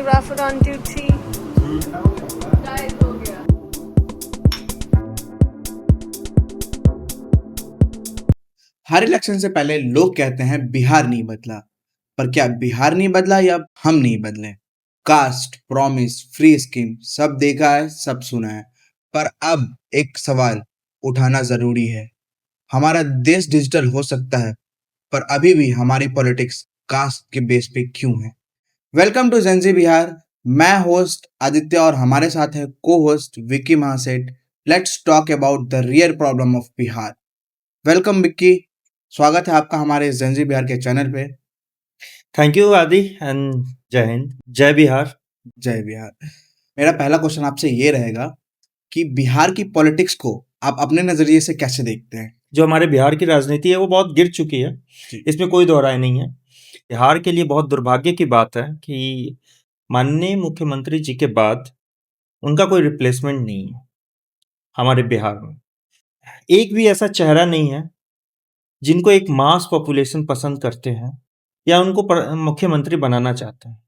Rafford on duty. Guys, हो गया. हर election से पहले लोग कहते हैं बिहार नहीं बदला, पर क्या बिहार नहीं बदला या हम नहीं बदले? कास्ट, प्रॉमिस, फ्री स्कीम सब देखा है, सब सुना है, पर अब एक सवाल उठाना जरूरी है। हमारा देश डिजिटल हो सकता है, पर अभी भी हमारी पॉलिटिक्स कास्ट के बेस पे क्यों है? Welcome to gen Z Bihar. मैं होस्ट आदित्य और हमारे साथ है co host Vicky Mahaseth. Let's talk about the real problem of Bihar. Welcome Vicky, स्वागत है आपका हमारे जेंजी बिहार के चैनल पे। थैंक यू आदि एंड जय हिंद, जय बिहार। जय बिहार। मेरा पहला क्वेश्चन आपसे ये रहेगा कि बिहार की पॉलिटिक्स को आप अपने नजरिए से कैसे देखते हैं? जो हमारे बिहार की राजनीति है वो बहुत गिर चुकी है, इसमें कोई दो राय नहीं है। बिहार के लिए बहुत दुर्भाग्य की बात है कि माननीय मुख्यमंत्री जी के बाद उनका कोई रिप्लेसमेंट नहीं है। हमारे बिहार में एक भी ऐसा चेहरा नहीं है जिनको एक मास पॉपुलेशन पसंद करते हैं या उनको मुख्यमंत्री बनाना चाहते हैं।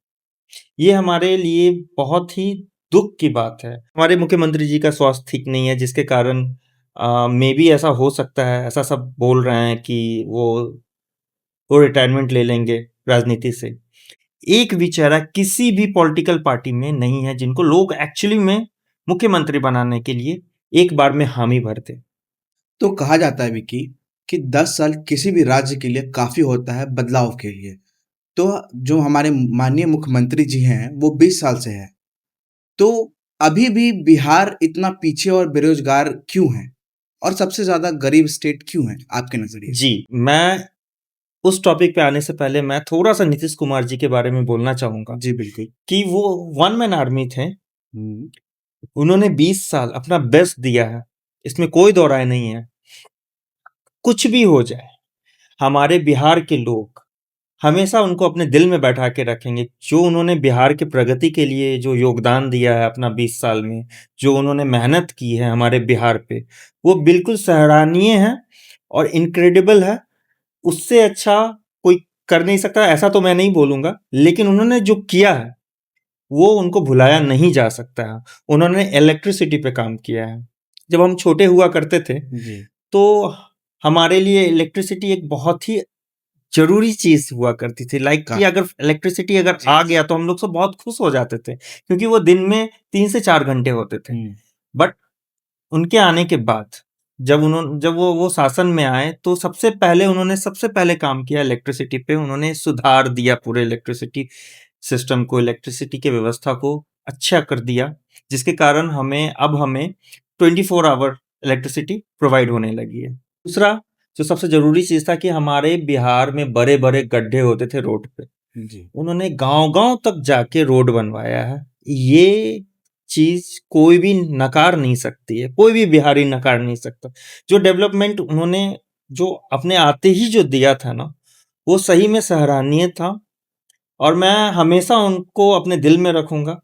ये हमारे लिए बहुत ही दुख की बात है। हमारे मुख्यमंत्री जी का स्वास्थ्य ठीक नहीं है, जिसके कारण मे बी ऐसा हो सकता है, ऐसा सब बोल रहे हैं कि वो रिटायरमेंट ले लेंगे राजनीति से। एक भी चेहरा किसी भी पॉलिटिकल पार्टी में नहीं है जिनको लोग एक्चुअली में मुख्यमंत्री बनाने के लिए एक बार में हामी भरते। तो कहा जाता है विकी कि 10 साल किसी भी राज्य के लिए काफी होता है बदलाव के लिए। तो जो हमारे माननीय मुख्यमंत्री जी हैं वो 20 साल से है, तो अभी भी बिहार इतना पीछे और बेरोजगार क्यों है, और सबसे ज्यादा गरीब स्टेट क्यों है आपके नजरिए से? जी, मैं उस टॉपिक पे आने से पहले मैं थोड़ा सा नीतीश कुमार जी के बारे में बोलना चाहूंगा। जी बिल्कुल। कि वो वन मैन आर्मी थे। उन्होंने 20 साल अपना बेस्ट दिया है, इसमें कोई दो राय नहीं है। कुछ भी हो जाए, हमारे बिहार के लोग हमेशा उनको अपने दिल में बैठा के रखेंगे। जो उन्होंने बिहार की प्रगति के लिए जो योगदान दिया है अपना 20 साल में, जो उन्होंने मेहनत की है हमारे बिहार पे, वो बिल्कुल सराहनीय है और इनक्रेडिबल है। उससे अच्छा कोई कर नहीं सकता, ऐसा तो मैं नहीं बोलूंगा, लेकिन उन्होंने जो किया है वो उनको भुलाया नहीं जा सकता है। उन्होंने इलेक्ट्रिसिटी पे काम किया है। जब हम छोटे हुआ करते थे जी। तो हमारे लिए इलेक्ट्रिसिटी एक बहुत ही जरूरी चीज हुआ करती थी। लाइक कि अगर इलेक्ट्रिसिटी अगर आ गया तो हम लोग सब बहुत खुश हो जाते थे, क्योंकि वो दिन में 3 से 4 घंटे होते थे। बट उनके आने के बाद जब वो शासन में आए तो सबसे पहले काम किया इलेक्ट्रिसिटी पे। उन्होंने सुधार दिया पूरे इलेक्ट्रिसिटी सिस्टम को, इलेक्ट्रिसिटी के व्यवस्था को अच्छा कर दिया, जिसके कारण हमें 24 आवर इलेक्ट्रिसिटी प्रोवाइड होने लगी है। दूसरा जो सबसे जरूरी चीज था कि हमारे बिहार में बड़े बड़े गड्ढे होते थे रोड पे, जी। उन्होंने गांव गांव तक जाके रोड बनवाया है। ये चीज कोई भी नकार नहीं सकती है, कोई भी बिहारी नकार नहीं सकता। जो डेवलपमेंट उन्होंने जो अपने आते ही जो दिया था ना, वो सही में सराहनीय था। और मैं हमेशा उनको अपने दिल में रखूंगा,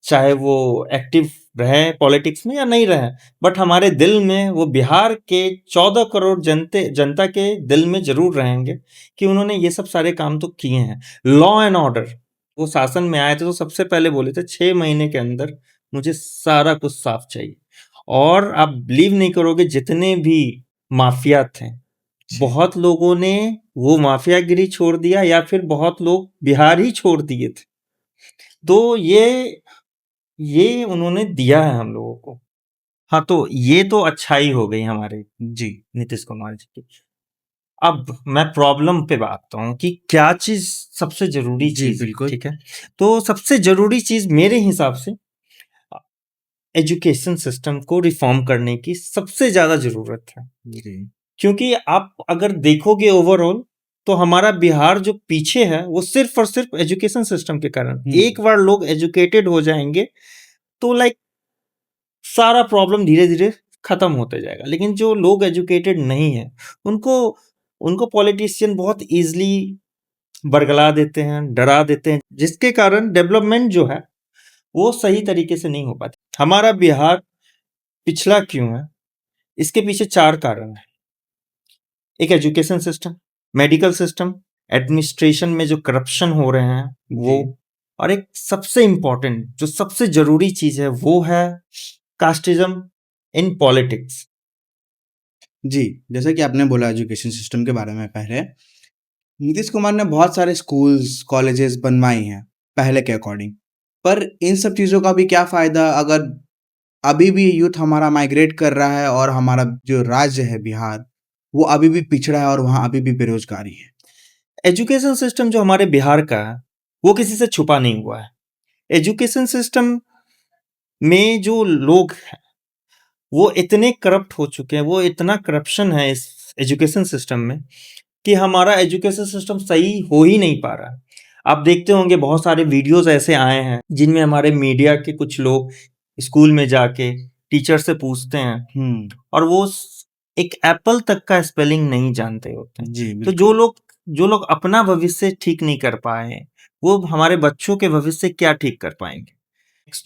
चाहे वो एक्टिव रहे पॉलिटिक्स में या नहीं रहे। बट हमारे दिल में वो बिहार के 14 करोड़ जनता के दिल में जरूर रहेंगे कि उन्होंने ये सब सारे काम तो किए हैं। लॉ एंड ऑर्डर, वो शासन में आए थे तो सबसे पहले बोले थे 6 महीने के अंदर मुझे सारा कुछ साफ चाहिए। और आप बिलीव नहीं करोगे, जितने भी माफिया थे, बहुत लोगों ने वो माफियागिरी छोड़ दिया या फिर बहुत लोग बिहार ही छोड़ दिए थे। तो ये उन्होंने दिया है हम लोगों को। हाँ, तो ये तो अच्छाई हो गई हमारे जी। नीतीश कुमार जी की। अब मैं प्रॉब्लम पे बात आता हूँ कि क्या चीज सबसे जरूरी जी चीज है, बिल्कुल। ठीक है। तो सबसे जरूरी चीज मेरे हिसाब से एजुकेशन सिस्टम को रिफॉर्म करने की सबसे ज्यादा जरूरत है। जी। क्योंकि आप अगर देखोगे ओवरऑल, तो हमारा बिहार जो पीछे है वो सिर्फ और सिर्फ एजुकेशन सिस्टम के कारण। एक बार लोग एजुकेटेड हो जाएंगे तो लाइक सारा प्रॉब्लम धीरे धीरे खत्म होते जाएगा। लेकिन जो लोग एजुकेटेड नहीं है, उनको उनको पॉलिटिशियन बहुत इजीली बरगला देते हैं, डरा देते हैं, जिसके कारण डेवलपमेंट जो है वो सही तरीके से नहीं हो पाती। हमारा बिहार पिछड़ा क्यों है, इसके पीछे 4 कारण है। एक education system, medical system, administration में जो करप्शन हो रहे हैं वो, और एक सबसे इम्पोर्टेंट जो सबसे जरूरी चीज है वो है कास्टिज्म इन पॉलिटिक्स। जी, जैसा कि आपने बोला एजुकेशन सिस्टम के बारे में पहले, नीतीश कुमार ने बहुत सारे स्कूल्स, कॉलेजेस बनवाई हैं, पहले के अकॉर्डिंग। पर इन सब चीज़ों का भी क्या फ़ायदा अगर अभी भी यूथ हमारा माइग्रेट कर रहा है और हमारा जो राज्य है बिहार, वो अभी भी पिछड़ा है और वहाँ अभी भी बेरोज़गारी है। एजुकेशन सिस्टम जो हमारे बिहार का है वो किसी से छुपा नहीं हुआ है। एजुकेशन सिस्टम में जो लोग हैं वो इतने करप्ट हो चुके हैं, वो इतना करप्शन है इस एजुकेशन सिस्टम में कि हमारा एजुकेशन सिस्टम सही हो ही नहीं पा रहा है। आप देखते होंगे बहुत सारे वीडियोस ऐसे आए हैं जिनमें हमारे मीडिया के कुछ लोग स्कूल में जाके टीचर से पूछते हैं और वो एक एप्पल तक का स्पेलिंग नहीं जानते होते हैं। जी, तो बिल्कुल। जो लोग अपना भविष्य ठीक नहीं कर पाए वो हमारे बच्चों के भविष्य क्या ठीक कर पाएंगे।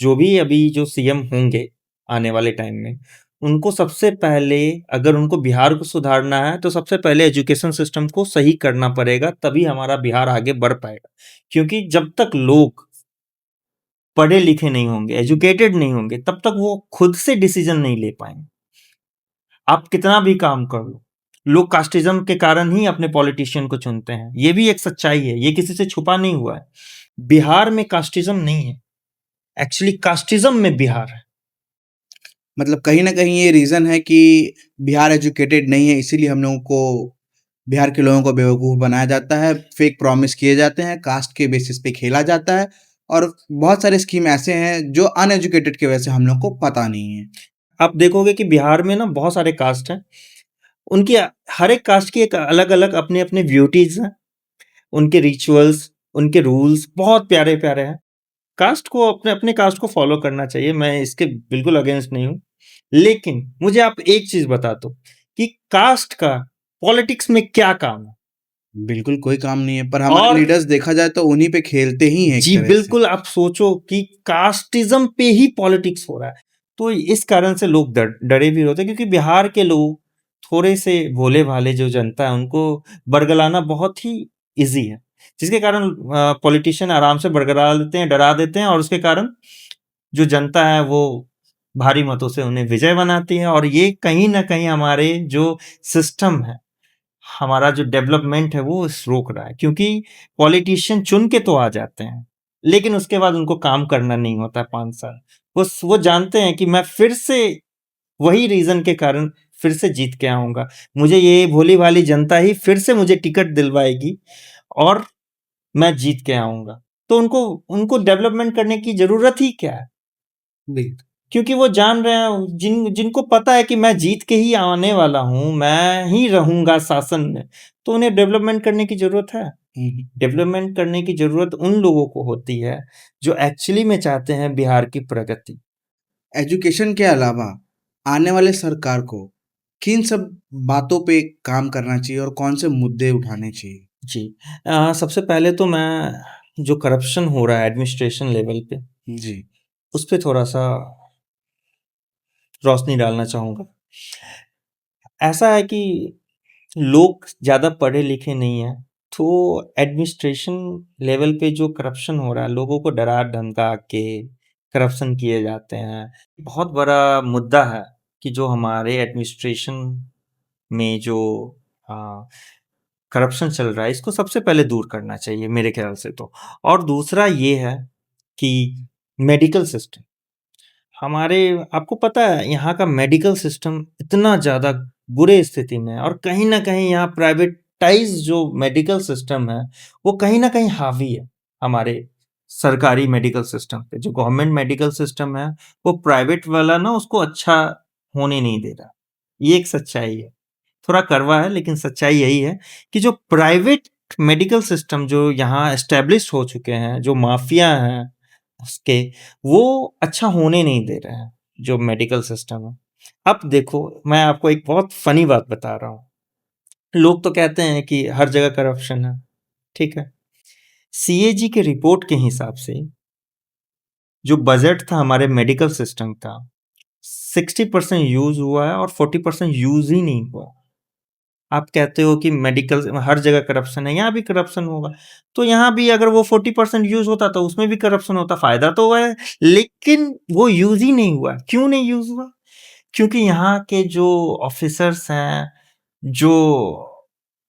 जो भी अभी जो सीएम होंगे आने वाले टाइम में, उनको सबसे पहले अगर उनको बिहार को सुधारना है तो सबसे पहले एजुकेशन सिस्टम को सही करना पड़ेगा, तभी हमारा बिहार आगे बढ़ पाएगा। क्योंकि जब तक लोग पढ़े लिखे नहीं होंगे, एजुकेटेड नहीं होंगे, तब तक वो खुद से डिसीजन नहीं ले पाएंगे। आप कितना भी काम कर लो, लोग कास्टिज्म के कारण ही अपने पॉलिटिशियन को चुनते हैं। ये भी एक सच्चाई है, ये किसी से छुपा नहीं हुआ है। बिहार में कास्टिज्म नहीं है, एक्चुअली कास्टिज्म में बिहार है। मतलब कहीं न कहीं ये रीज़न है कि बिहार एजुकेटेड नहीं है, इसीलिए हम लोगों को बिहार के लोगों को बेवकूफ़ बनाया जाता है, फेक प्रॉमिस किए जाते हैं, कास्ट के बेसिस पे खेला जाता है और बहुत सारे स्कीम ऐसे हैं जो अनएजुकेटेड की वजह से हम लोग को पता नहीं है। आप देखोगे कि बिहार में ना बहुत सारे कास्ट हैं, उनकी हर एक कास्ट की एक अलग-अलग अपने-अपने ब्यूटीज़ हैं, उनके रिचुअल्स, उनके रूल्स बहुत प्यारे-प्यारे हैं। कास्ट को अपने कास्ट को फॉलो करना चाहिए, मैं इसके बिल्कुल अगेंस्ट नहीं हूँ। लेकिन मुझे आप एक चीज़ बता दो कि कास्ट का पॉलिटिक्स में क्या काम है? बिल्कुल कोई काम नहीं है, पर हमारे और लीडर्स देखा जाए तो उन्हीं पे खेलते ही हैं एक जी तरह से। बिल्कुल, आप सोचो कि कास्टिज्म पे ही पॉलिटिक्स हो रहा है। तो इस कारण से लोग डरे भी होते हैं क्योंकि बिहार के लोग थोड़े से भोले-भाले जो जनता है उनको बरगलाना बहुत ही ईज़ी है। जिसके कारण पॉलिटिशियन आराम से बरगला लेते हैं, डरा देते हैं और उसके कारण जो जनता है वो भारी मतों से उन्हें विजय बनाती है और ये कहीं न कहीं हमारे जो सिस्टम है, हमारा जो डेवलपमेंट है वो रोक रहा है। क्योंकि पॉलिटिशियन चुन के तो आ जाते हैं, लेकिन उसके बाद उनको काम करना नहीं होता है 5 साल। वो जानते हैं कि मैं फिर से वही रीज़न के कारण फिर से जीत के आऊँगा। मुझे ये भोली-भाली जनता ही फिर से मुझे टिकट दिलवाएगी और मैं जीत के आऊँगा। तो उनको उनको डेवलपमेंट करने की ज़रूरत ही क्या है? बिल्कुल। क्योंकि वो जान रहे हैं जिनको पता है कि मैं जीत के ही आने वाला हूँ, मैं ही रहूँगा शासन में, तो उन्हें डेवलपमेंट करने की ज़रूरत है। हुँ, हुँ। डेवलपमेंट करने की ज़रूरत उन लोगों को होती है, जो एक्चुअली में चाहते हैं बिहार की प्रगति। एजुकेशन के अलावा आने वाले सरकार को किन सब बातों पे काम करना चाहिए और कौन से मुद्दे उठाने चाहिए? जी। सबसे पहले तो मैं जो करप्शन हो रहा है एडमिनिस्ट्रेशन लेवल पे, जी। उस पे थोड़ा-सा रोशनी डालना चाहूँगा। ऐसा है कि लोग ज़्यादा पढ़े-लिखे नहीं हैं, तो एडमिनिस्ट्रेशन लेवल पे जो करप्शन हो रहा है, लोगों को डरा-धमका के करप्शन किए जाते हैं। बहुत बड़ा मुद्दा है कि जो हमारे एडमिनिस्ट्रेशन में जो अ, करप्शन चल रहा है, इसको सबसे पहले दूर करना चाहिए मेरे ख़्याल से तो। और दूसरा ये है कि मेडिकल सिस्टम हमारे आपको पता है यहाँ का मेडिकल सिस्टम इतना ज़्यादा बुरे स्थिति में है और कहीं न कहीं यहाँ प्राइवेटाइज़ जो मेडिकल सिस्टम है, वो कहीं न कहीं हावी है हमारे सरकारी मेडिकल सिस्टम पे। जो गवर्नमेंट मेडिकल सिस्टम है, वो प्राइवेट वाला ना उसको अच्छा होने नहीं दे रहा। ये एक सच्चाई है। थोड़ा कड़वा है लेकिन सच्चाई यही है कि जो प्राइवेट मेडिकल सिस्टम जो यहाँ एस्टेब्लिश हो चुके हैं, जो माफिया हैं उसके, वो अच्छा होने नहीं दे रहे हैं, जो मेडिकल सिस्टम है। अब देखो, मैं आपको एक बहुत फ़नी बात बता रहा हूँ। लोग तो कहते हैं कि हर जगह करप्शन है, ठीक है? सीएजी के रिपोर्ट के हिसाब से जो बजट था हमारे मेडिकल सिस्टम का, 60% यूज़ हुआ है और 40% यूज़ ही नहीं हुआ। आप कहते हो कि मेडिकल हर जगह करप्शन है, यहाँ भी करप्शन होगा। तो यहाँ भी अगर वो 40% यूज़ होता तो उसमें भी करप्शन होता, फ़ायदा तो हुआ है, लेकिन वो यूज़ ही नहीं हुआ। क्यों नहीं यूज़ हुआ? क्योंकि यहाँ के जो ऑफ़िसर्स हैं, जो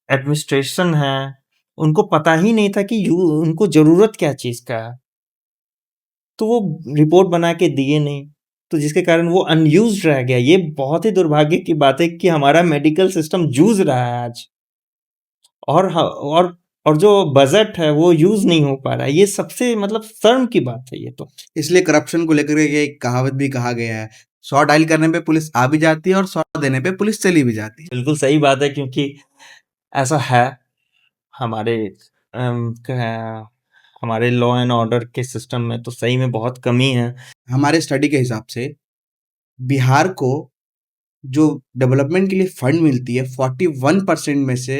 एडमिनिस्ट्रेशन है, उनको पता ही नहीं था कि उनको ज़रूरत क्या चीज़ का है। तो वो रिपोर्ट बना के दिए नहीं, तो जिसके कारण वो अनयूज़्ड रह गया। ये बहुत ही दुर्भाग्य की बात है कि हमारा मेडिकल सिस्टम जूझ रहा है आज, और ह और जो बजट है वो यूज़ नहीं हो पा रहा है। ये सबसे मतलब शर्म की बात है ये तो। इसलिए करप्शन को लेकर के एक कहावत भी कहा गया है, 100 डायल करने पे पुलिस आ भी जाती है और 100 देने पे पुलिस चली भी जाती है। बिल्कुल सही बात है, क्योंकि ऐसा है हमारे हमारे लॉ एंड ऑर्डर के सिस्टम में तो सही में बहुत कमी है। हमारे स्टडी के हिसाब से बिहार को जो डेवलपमेंट के लिए फंड मिलती है 41% में से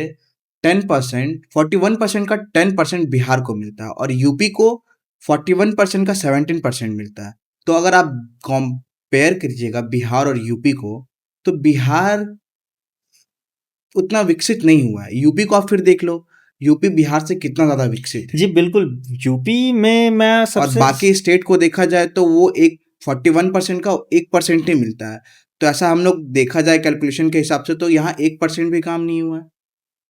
10%, 41% का 10% बिहार को मिलता है और यूपी को 41% का 17% मिलता है। तो अगर आप कंपेयर कीजिएगा बिहार और यूपी को, तो बिहार उतना विकसित नहीं हुआ है। यूपी को आप फिर देख लो, यूपी बिहार से कितना ज़्यादा विकसित है। जी बिल्कुल, यूपी में मैं और सबसे बाकी स्टेट को देखा जाए तो वो एक 41% का 1% ही मिलता है। तो ऐसा हम लोग देखा जाए कैलकुलेशन के हिसाब से तो यहाँ 1% भी काम नहीं हुआ है।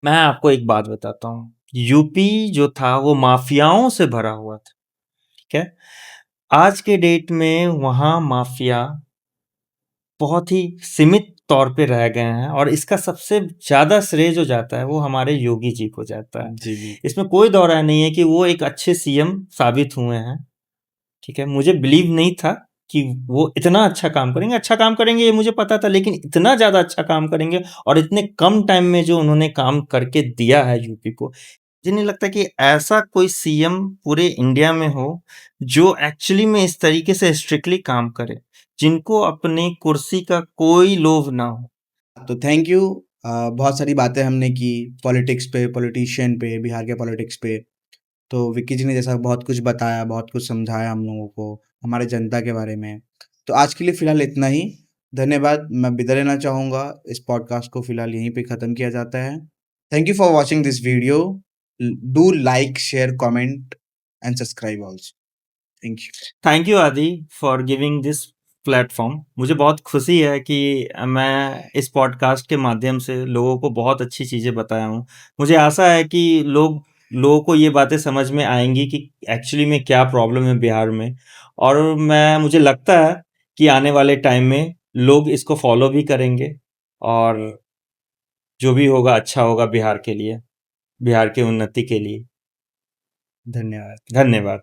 मैं आपको एक बात बताता हूँ, यूपी जो था वो माफियाओं से भरा हुआ था, ठीक है? आज के डेट में वहाँ माफिया बहुत ही सीमित तौर पे रह गए हैं, और इसका सबसे ज़्यादा श्रेय जो जाता है वो हमारे योगी जी को जाता है। जी, जी। इसमें कोई दो राय नहीं है कि वो एक अच्छे सीएम साबित हुए हैं, ठीक है? मुझे बिलीव नहीं था कि वो इतना अच्छा काम करेंगे ये मुझे पता था, लेकिन इतना ज़्यादा अच्छा काम करेंगे और इतने कम टाइम में जो उन्होंने काम करके दिया है यूपी को, मुझे नहीं लगता कि ऐसा कोई सीएम पूरे इंडिया में हो जो एक्चुअली में इस तरीके से स्ट्रिक्टली काम करे, जिनको अपनी कुर्सी का कोई लोभ ना हो। तो थैंक यू। बहुत सारी बातें हमने की पॉलिटिक्स पे, पॉलिटिशियन पे, बिहार के पॉलिटिक्स पे। तो विक्की जी ने जैसा बहुत कुछ बताया, बहुत कुछ समझाया हम लोगों को, हमारे जनता के बारे में। तो आज के लिए फ़िलहाल इतना ही। धन्यवाद। मैं विदा लेना चाहूँगा। इस पॉडकास्ट को फ़िलहाल यहीं पे ख़त्म किया जाता है। Thank you for watching this video. Do like, share, comment and subscribe also. Thank you. Thank you आदि फॉर गिविंग दिस प्लेटफॉर्म। मुझे बहुत खुशी है कि मैं इस पॉडकास्ट के माध्यम से लोगों को बहुत अच्छी चीज़ें बताया हूँ। मुझे आशा है कि लोगों को ये बातें समझ में आएंगी कि एक्चुअली में क्या प्रॉब्लम है बिहार में, और मुझे लगता है कि आने वाले टाइम में लोग इसको फॉलो भी करेंगे, और जो भी होगा अच्छा होगा बिहार के लिए, बिहार की उन्नति के लिए। धन्यवाद। धन्यवाद।